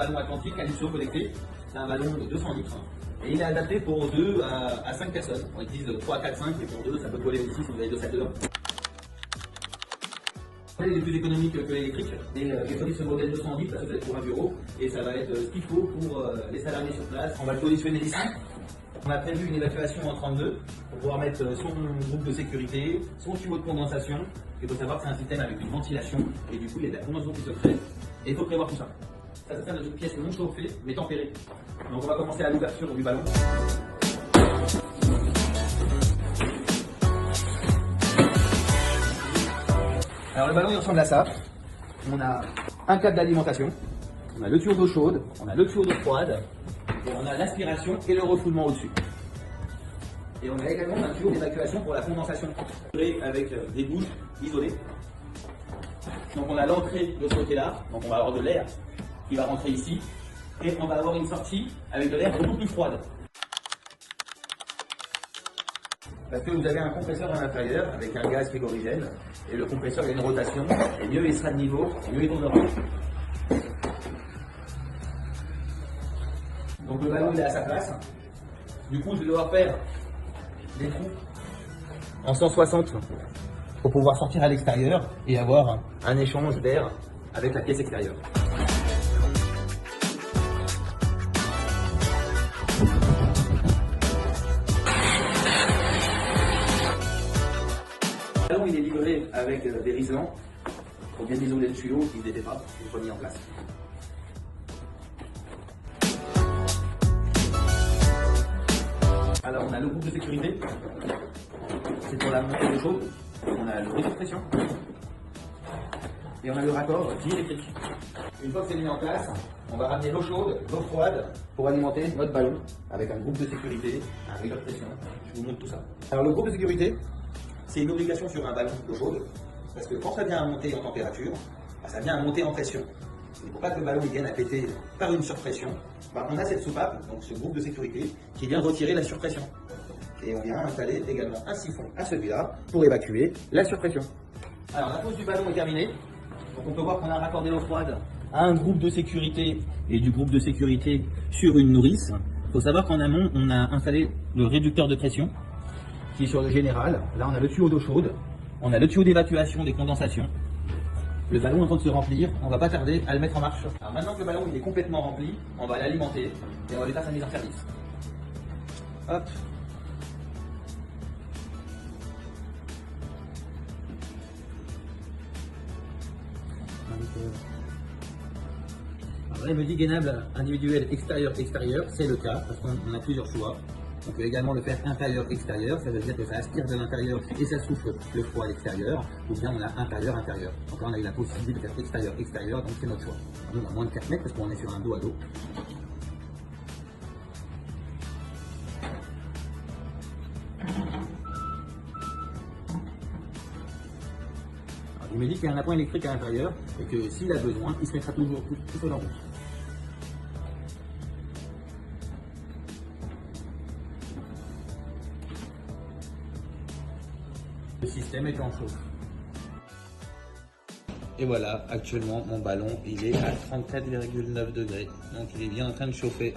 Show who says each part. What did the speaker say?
Speaker 1: ballon Atlantique Calypso connecté. C'est un ballon de 200 litres. Et il est adapté pour 2 à 5 personnes. On utilise 3, 4, 5, et pour 2, ça peut coller aussi si vous avez 2 sacs de bain. Il est plus économique que l'électrique. Et j'ai choisi ce modèle 200 litres parce que c'est pour un bureau. Et ça va être ce qu'il faut pour les salariés sur place. On va le positionner ici. On a prévu une évacuation en 32 pour pouvoir mettre son groupe de sécurité, son tuyau de condensation. Il faut savoir que c'est un système avec une ventilation. Et du coup, il y a de la condensation qui se crée. Et il faut prévoir tout ça. Ça, c'est une pièce non chauffée, mais tempérée. Donc on va commencer à l'ouverture du ballon. Alors le ballon il ressemble à ça. On a un câble d'alimentation, on a le tuyau d'eau chaude, on a le tuyau d'eau froide, et on a l'aspiration et le refoulement au-dessus. Et on a également un tuyau d'évacuation pour la condensation avec des bouches isolées. Donc on a l'entrée de ce côté-là, donc on va avoir de l'air qui va rentrer ici, et on va avoir une sortie avec de l'air beaucoup plus froide. Parce que vous avez un compresseur à l'intérieur avec un gaz frigorigène, et le compresseur il a une rotation, et mieux il sera de niveau, et mieux il tournera. Donc le ballon il est à sa place. Du coup je vais devoir faire des trous en 160 pour pouvoir sortir à l'extérieur et avoir un échange d'air avec la pièce extérieure. Le ballon il est livré avec des riselants pour bien isoler le tuyau qui ne n'était pas une fois mis en place. Alors on a le groupe de sécurité, c'est pour la montée d'eau chaude, on a le réseau de pression et on a le raccord diélectrique. Une fois que c'est mis en place, on va ramener l'eau chaude, l'eau froide pour alimenter notre ballon avec un groupe de sécurité, un réseau de pression. Je vous montre tout ça. Alors le groupe de sécurité, c'est une obligation sur un ballon d'eau chaude parce que quand ça vient à monter en température, ça vient à monter en pression. Et pour pas que le ballon vienne à péter par une surpression, on a cette soupape, donc ce groupe de sécurité, qui vient retirer la surpression. Et on vient installer également un siphon à celui-là pour évacuer la surpression. Alors la pose du ballon est terminée. Donc on peut voir qu'on a raccordé l'eau froide à un groupe de sécurité et du groupe de sécurité sur une nourrice. Il faut savoir qu'en amont, on a installé le réducteur de pression qui est sur le général. Là on a le tuyau d'eau chaude, on a le tuyau d'évacuation des condensations. Le ballon est en train de se remplir, on va pas tarder à le mettre en marche. Alors maintenant que le ballon il est complètement rempli, on va l'alimenter et on va lui faire sa mise en service. Hop. Alors là il me dit gainable individuel extérieur, c'est le cas parce qu'on a plusieurs choix. On peut également le faire intérieur-extérieur, ça veut dire que ça aspire de l'intérieur et ça souffle le froid à l'extérieur, ou bien on a intérieur-intérieur. Donc là on a eu la possibilité de faire extérieur-extérieur, donc c'est notre choix. Nous on a moins de 4 mètres parce qu'on est sur un dos à dos. Alors, il me dit qu'il y a un appoint électrique à l'intérieur et que s'il a besoin, il se mettra toujours tout seul en route. Le système est en chauffe. Et voilà, actuellement mon ballon il est à 34,9 degrés. Donc il est bien en train de chauffer.